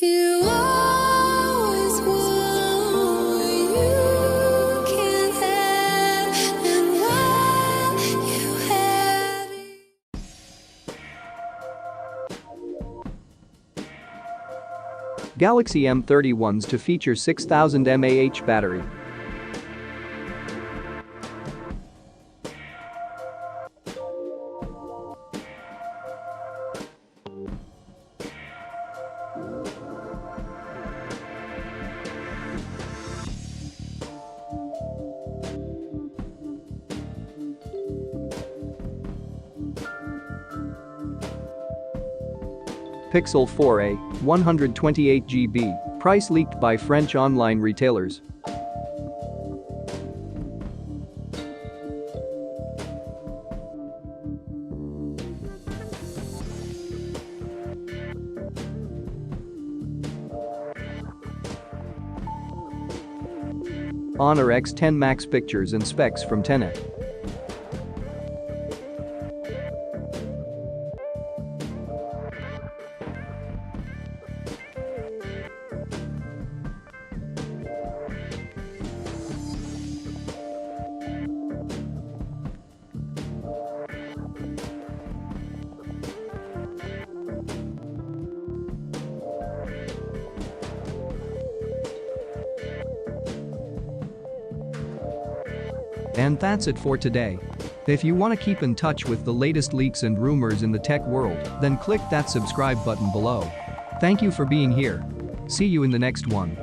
You always want what you can't have, and while you have it. Galaxy M31s to feature 6000 mAh battery. Pixel 4a, 128 GB, price leaked by French online retailers. Honor X10 MAX pictures and specs from Tenet. And that's it for today. If you want to keep in touch with the latest leaks and rumors in the tech world, then click that subscribe button below. Thank you for being here. See you in the next one.